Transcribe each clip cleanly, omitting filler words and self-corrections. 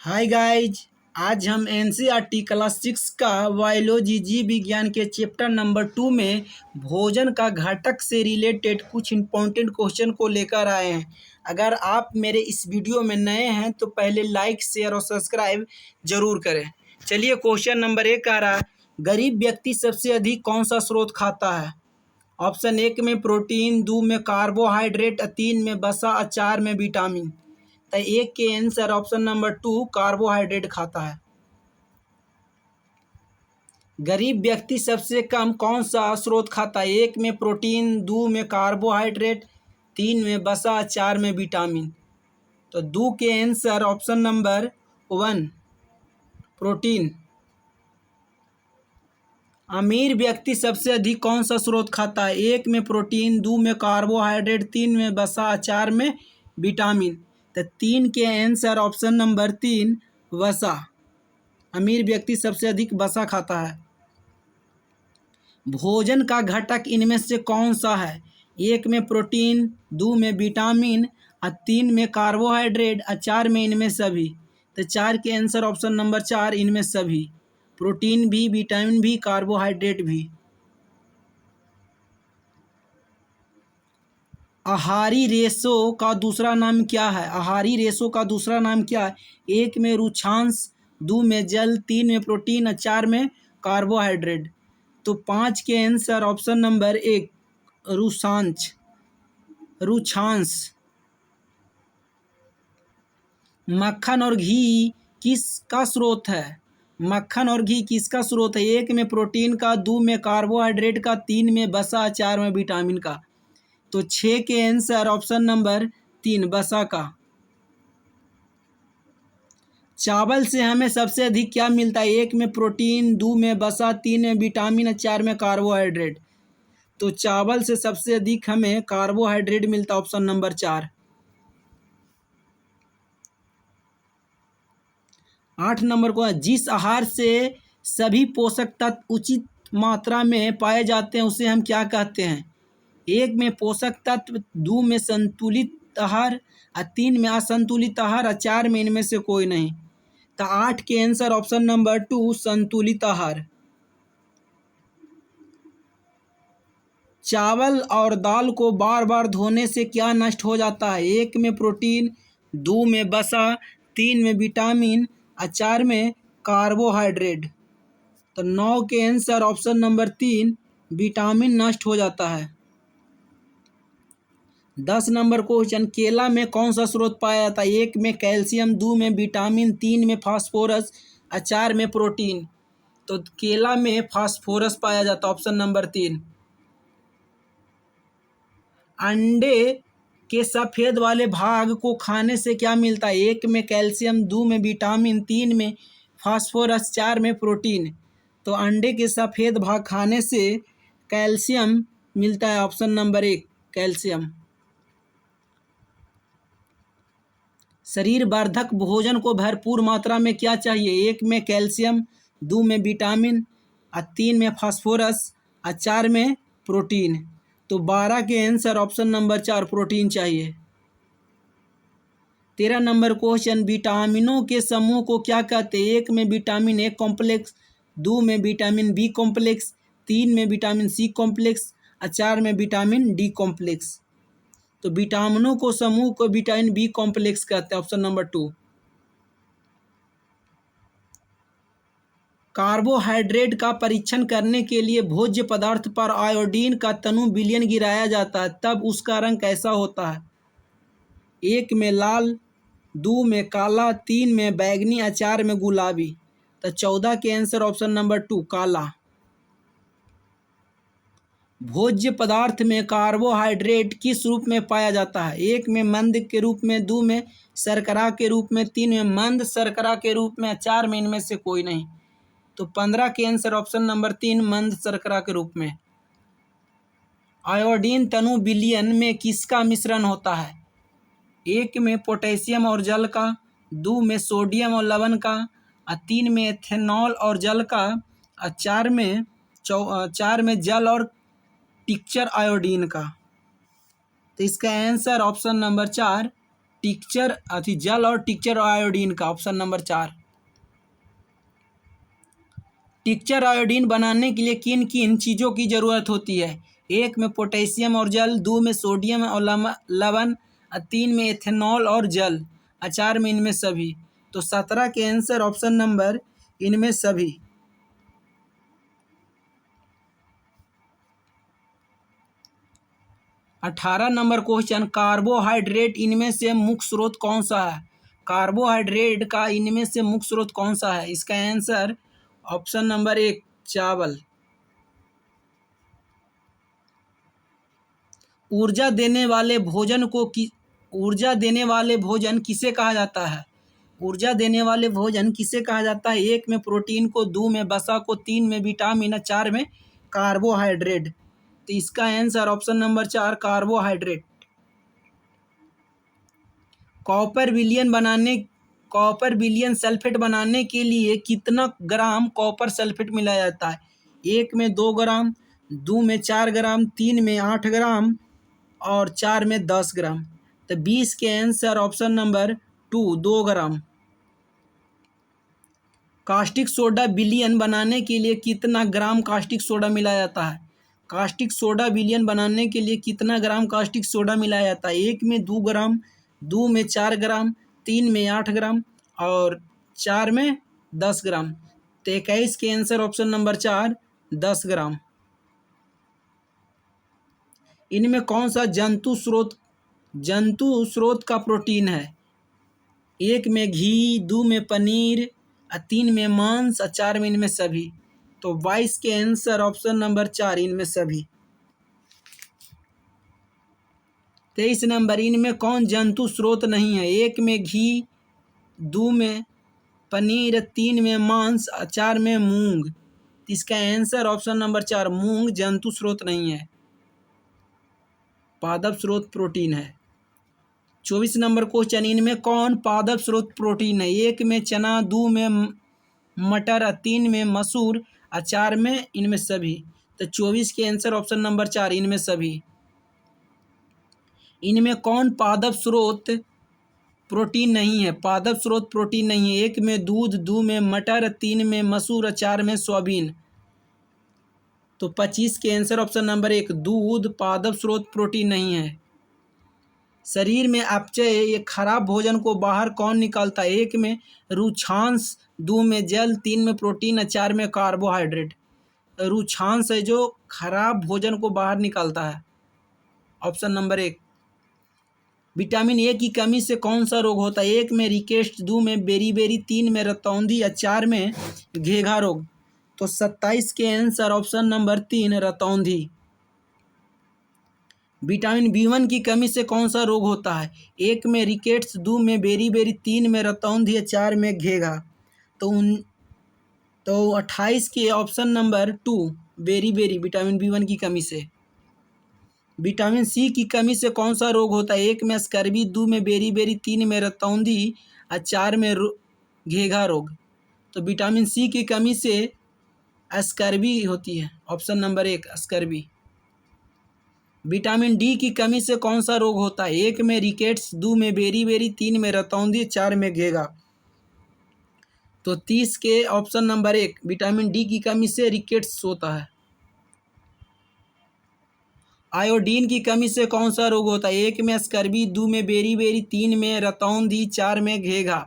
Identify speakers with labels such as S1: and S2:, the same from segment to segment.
S1: Hi guys. आज हम NCERT class 6 का बायोलॉजी जीव विज्ञान के चैप्टर नंबर 2 में भोजन का घटक से रिलेटेड कुछ इम्पोर्टेंट क्वेश्चन को लेकर आए हैं। अगर आप मेरे इस वीडियो में नए हैं तो पहले लाइक शेयर और सब्सक्राइब जरूर करें। चलिए क्वेश्चन नंबर 1 आ रहा है, गरीब व्यक्ति सबसे अधिक कौन सा स्रोत खाता है? ऑप्शन 1 में प्रोटीन, 2 में कार्बोहाइड्रेट, 3 में वसा और 4 में विटामिन। तो एक के आंसर ऑप्शन नंबर 2 कार्बोहाइड्रेट खाता है। गरीब व्यक्ति सबसे कम कौन सा स्रोत खाता है? 1 में प्रोटीन, 2 में कार्बोहाइड्रेट, 3 में वसा, 4 में विटामिन। तो 2 के आंसर ऑप्शन नंबर 1 प्रोटीन। अमीर व्यक्ति सबसे अधिक कौन सा स्रोत खाता है? 1 में प्रोटीन, 2 में कार्बोहाइड्रेट, 3 में वसा, 4 में विटामिन। तो 3 के आंसर ऑप्शन नंबर 3 वसा। अमीर व्यक्ति सबसे अधिक वसा खाता है। भोजन का घटक इनमें से कौन सा है? 1 में प्रोटीन, 2 में विटामिन और 3 में कार्बोहाइड्रेट और 4 में इनमें सभी। तो 4 के आंसर ऑप्शन नंबर 4 इनमें सभी। प्रोटीन भी, विटामिन भी, कार्बोहाइड्रेट भी। आहारी रेशो का दूसरा नाम क्या है? आहारी रेशो का दूसरा नाम क्या है? 1 में रुक्षांश, 2 में जल, 3 में प्रोटीन और 4 में कार्बोहाइड्रेट। तो 5 के आंसर ऑप्शन नंबर 1 रुक्षांश। मक्खन और घी किसका स्रोत है? मक्खन और घी किसका स्रोत है? 1 में प्रोटीन का, 2 में कार्बोहाइड्रेट का, 3 में वसा, 4 में विटामिन का। तो 6 के आंसर ऑप्शन नंबर 3 वसा का। चावल से हमें सबसे अधिक क्या मिलता है? 1 में प्रोटीन, 2 में वसा, 3 में विटामिन और 4 में कार्बोहाइड्रेट। तो चावल से सबसे अधिक हमें कार्बोहाइड्रेट मिलता है, ऑप्शन नंबर 4। 8 नंबर को, जिस आहार से सभी पोषक तत्व उचित मात्रा में पाए जाते हैं उसे हम क्या कहते हैं? 1 में पोषक तत्व, 2 में संतुलित आहार और 3 में असंतुलित आहार और 4 में इनमें से कोई नहीं। तो 8 के आंसर ऑप्शन नंबर 2 संतुलित आहार। चावल और दाल को बार बार धोने से क्या नष्ट हो जाता है? 1 में प्रोटीन, 2 में वसा, 3 में विटामिन और 4 में कार्बोहाइड्रेट। तो 9 के आंसर ऑप्शन नंबर 3 विटामिन नष्ट हो जाता है। 10 नंबर क्वेश्चन, केला में कौन सा स्रोत पाया जाता है? 1 में कैल्शियम, 2 में विटामिन, 3 में फास्फोरस और 4 में प्रोटीन। तो केला में फास्फोरस पाया जाता है, ऑप्शन नंबर 3। अंडे के सफ़ेद वाले भाग को खाने से क्या मिलता है? 1 में कैल्शियम, 2 में विटामिन, 3 में फास्फोरस, 4 में प्रोटीन। तो अंडे के सफ़ेद भाग खाने से कैल्शियम मिलता है, ऑप्शन नंबर 1 कैल्शियम। शरीर वर्धक भोजन को भरपूर मात्रा में क्या चाहिए? 1 में कैल्शियम, 2 में विटामिन और 3 में फास्फोरस और 4 में प्रोटीन। तो 12 के आंसर ऑप्शन नंबर 4 प्रोटीन चाहिए। 13 नंबर क्वेश्चन, विटामिनों के समूह को क्या कहते हैं? 1 में विटामिन ए कॉम्प्लेक्स, 2 में विटामिन बी कॉम्प्लेक्स, 3 में विटामिन सी कॉम्प्लेक्स और 4 में विटामिन डी कॉम्प्लेक्स। तो विटामिनों को समूह को विटामिन बी कॉम्प्लेक्स कहते हैं, ऑप्शन नंबर 2। कार्बोहाइड्रेट का परीक्षण करने के लिए भोज्य पदार्थ पर आयोडीन का तनु विलयन गिराया जाता है, तब उसका रंग कैसा होता है? 1 में लाल, 2 में काला, 3 में बैंगनी और 4 में गुलाबी। तो 14 के आंसर ऑप्शन नंबर 2 काला। भोज्य पदार्थ में कार्बोहाइड्रेट किस रूप में पाया जाता है? 1 में मंद के रूप में, 2 में शर्करा के रूप में, 3 में मंद शर्करा के रूप में, 4 में इनमें से कोई नहीं। तो 15 के आंसर ऑप्शन नंबर 3 मंद शर्करा के रूप में। आयोडीन तनु विलयन में किसका मिश्रण होता है? 1 में पोटेशियम और जल का, 2 में सोडियम और लवण का और 3 में एथेनॉल और जल का और 4 में जल और टिक्चर आयोडीन का। तो इसका आंसर ऑप्शन नंबर 4 टिक्चर जल और टिक्चर आयोडीन का, ऑप्शन नंबर 4। टिक्चर आयोडीन बनाने के लिए किन किन चीज़ों की ज़रूरत होती है? 1 में पोटेशियम और जल, 2 में सोडियम और लवण, 3 में एथेनॉल और जल, 4 में इनमें सभी। तो 17 के आंसर ऑप्शन नंबर इनमें सभी। 18 नंबर क्वेश्चन, कार्बोहाइड्रेट इनमें से मुख्य स्रोत कौन सा है? कार्बोहाइड्रेट का इनमें से मुख्य स्रोत कौन सा है? इसका आंसर ऑप्शन नंबर 1, चावल। ऊर्जा देने वाले भोजन किसे कहा जाता है? ऊर्जा देने वाले भोजन किसे कहा जाता है? 1 में प्रोटीन को, 2 में वसा को, 3 में विटामिन, 4 में कार्बोहाइड्रेट। तो इसका answer option number 4, carbohydrate. Copper विलियन सल्फेट बनाने के लिए कितना ग्राम कॉपर सल्फेट मिलाया जाता है? 1 में 2 ग्राम, 2 में 4 ग्राम, 3 में 8 ग्राम और 4 में 10 ग्राम। तो 20 के आंसर ऑप्शन नंबर 2, 2 ग्राम। कास्टिक सोडा विलियन बनाने के लिए कितना ग्राम कास्टिक सोडा मिलाया जाता है? कास्टिक सोडा विलियन बनाने के लिए कितना ग्राम कास्टिक सोडा मिलाया जाता है? 1 में 2 ग्राम, 2 में 4 ग्राम, 3 में 8 ग्राम और 4 में 10 ग्राम। तो 21 के आंसर ऑप्शन नंबर 4, 10 ग्राम। इनमें कौन सा जंतु स्रोत का प्रोटीन है? 1 में घी, 2 में पनीर, 3 में मांस, 4 में इनमें सभी। तो 22 के आंसर ऑप्शन नंबर 4, इनमें सभी। 23 नंबर, इनमें कौन जंतु स्रोत नहीं है? 1 में घी, 2 में पनीर, 3 में मांस, 4 में मूंग। इसका आंसर ऑप्शन नंबर 4, मूंग जंतु स्रोत नहीं है, पादप स्रोत प्रोटीन है। 24 नंबर क्वेश्चन, इनमें कौन पादप स्रोत प्रोटीन है? 1 में चना, 2 में मटर, 3 में मसूर, 4 में इनमें सभी। तो 24 के आंसर ऑप्शन नंबर 4, इनमें सभी। इनमें कौन पादप स्रोत प्रोटीन नहीं है? पादप स्रोत प्रोटीन नहीं है। 1 में दूध, 2 में मटर, 3 में मसूर, 4 में सोयाबीन। तो 25 के आंसर ऑप्शन नंबर 1, दूध पादप स्रोत प्रोटीन नहीं है। शरीर में अपचय, ये खराब भोजन को बाहर कौन निकालता है? 1 में रुक्षांश, 2 में जल, 3 में प्रोटीन, 4 में कार्बोहाइड्रेट। रुक्षांश है जो खराब भोजन को बाहर निकालता है, ऑप्शन नंबर 1। विटामिन ए की कमी से कौन सा रोग होता है? 1 में रिकेट्स, 2 में बेरीबेरी, 3 में रतौंधी, 4 में घेघा रोग। तो 27 के आंसर ऑप्शन नंबर 3, रतौंधी। विटामिन B1 की कमी से कौन सा रोग होता है? 1 में रिकेट्स, 2 में बेरीबेरी, 3 में रतौंधी, 4 में घेघा। तो 28 के option number 2, beriberi, vitamin B1 की कमी से। विटामिन सी की कमी से कौन सा रोग होता है? 1 में स्कर्वी, 2 में बेरीबेरी, 3 में रतौंधी, 4 में घेघा रोग। तो विटामिन सी की कमी से स्कर्वी होती है, option number 1, scurvy. Vitamin D की कमी से कौन सा रोग होता है? 1 में रिकेट्स, 2 में बेरीबेरी, 3 में रतौंधी, 4 में घेघा। तो 30 के ऑप्शन नंबर 1, विटामिन डी की कमी से रिकेट्स होता है। आयोडीन की कमी से कौन सा रोग होता है? 1 में स्कर्वी, 2 में बेरीबेरी, 3 में रतौंधी, 4 में घेघा।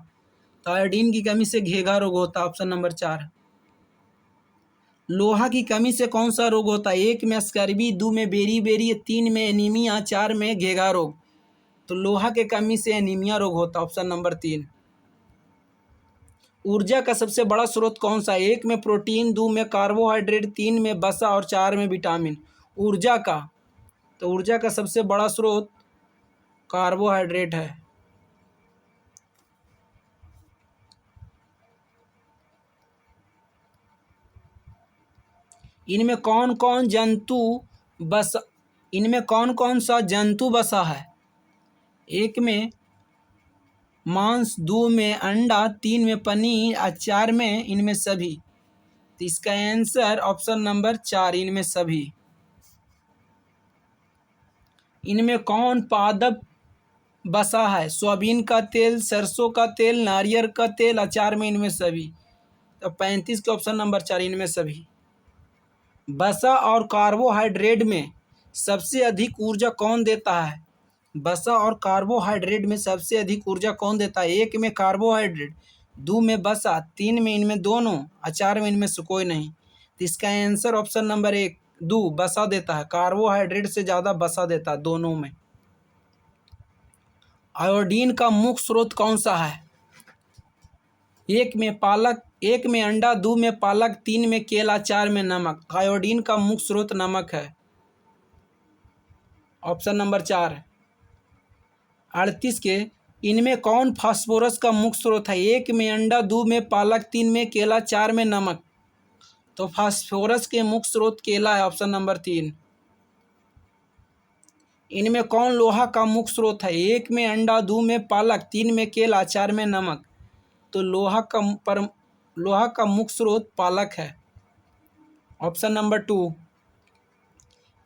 S1: तो आयोडीन की कमी से घेघा रोग होता है, ऑप्शन नंबर 4। लोहा की कमी से कौन सा रोग होता है? 1 में स्कर्वी, 2 में बेरीबेरी, 3 में एनीमिया, 4 में घेघा रोग। तो लोहा के कमी से एनीमिया रोग होता है, ऑप्शन नंबर 3। ऊर्जा का सबसे बड़ा स्रोत कौन सा है? 1 में प्रोटीन, 2 में कार्बोहाइड्रेट, 3 में वसा और 4 में विटामिन। ऊर्जा का, तो ऊर्जा का सबसे बड़ा स्रोत कार्बोहाइड्रेट है। इनमें कौन कौन सा जंतु बसा है? 1 में मांस, 2 में अंडा, 3 में पनीर, 4 में इनमें सभी। तो इसका आंसर ऑप्शन नंबर 4, इनमें सभी। इनमें कौन पादप बसा है, सोयाबीन का तेल, सरसों का तेल, नारियल का तेल, अचार में इनमें सभी। तो 35 के ऑप्शन नंबर 4 इनमें सभी। वसा और कार्बोहाइड्रेट में सबसे अधिक ऊर्जा कौन देता है? वसा और कार्बोहाइड्रेट में सबसे अधिक ऊर्जा कौन देता है? 1 में कार्बोहाइड्रेट, 2 में वसा, 3 में इनमें दोनों, और 4 में इनमें से कोई नहीं। तो इसका आंसर ऑप्शन नंबर 1 2 वसा देता है। कार्बोहाइड्रेट से ज़्यादा वसा देता है दोनों में। आयोडीन का मुख्य स्रोत कौन सा है? 1 में पालक, 1 में अंडा, 2 में पालक, 3 में केला, 4 में नमक। आयोडीन का मुख्य स्रोत नमक है। Option number 4। 38 के इनमें कौन फास्फोरस का मुख्य स्रोत है? 1 में अंडा, 2 में पालक, 3 में केला, 4 में नमक। तो फास्फोरस के मुख्य स्रोत केला है। Option number 3। इनमें कौन लोहा का मुख्य स्रोत है? 1 में अंडा, 2 में पालक, 3 में केला, 4 में नमक। तो लोहा का मुख्य स्रोत पालक है। Option number 2।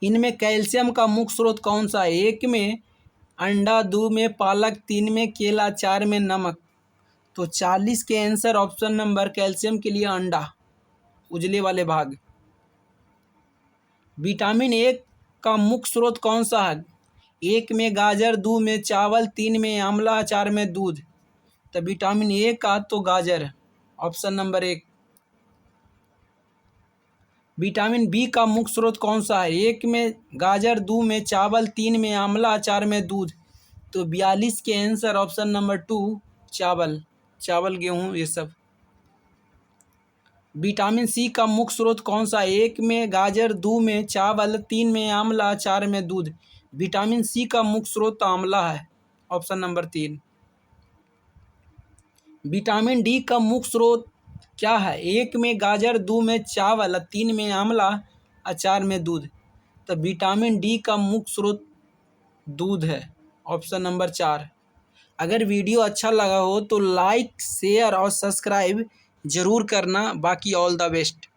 S1: इनमें कैल्शियम का मुख्य स्रोत कौन सा है? 1 में अंडा, 2 में पालक, 3 में केला, 4 में नमक। तो 40 के आंसर ऑप्शन नंबर कैल्शियम के लिए अंडा, उजले वाले भाग। विटामिन ए का मुख्य स्रोत कौन सा है? 1 में गाजर, 2 में चावल, 3 में आंवला, 4 में दूध। तो विटामिन ए का तो गाजर है। Option number 1। विटामिन बी का मुख्य स्रोत कौन सा है? 1 में गाजर, 2 में चावल, 3 में आंवला, 4 में दूध। तो 42 के आंसर ऑप्शन नंबर 2 चावल, गेहूँ, ये सब। विटामिन सी का मुख्य स्रोत कौन सा है? 1 में गाजर, 2 में चावल, 3 में आंवला, 4 में दूध। विटामिन सी का मुख्य स्रोत आंवला है। Option number 3। विटामिन डी का मुख्य स्रोत क्या है? 1 में गाजर, 2 में चावल, 3 में आंवला और 4 में दूध। तो विटामिन डी का मुख्य स्रोत दूध है। Option number 4। अगर वीडियो अच्छा लगा हो तो लाइक, शेयर और सब्सक्राइब ज़रूर करना। बाकी ऑल द बेस्ट।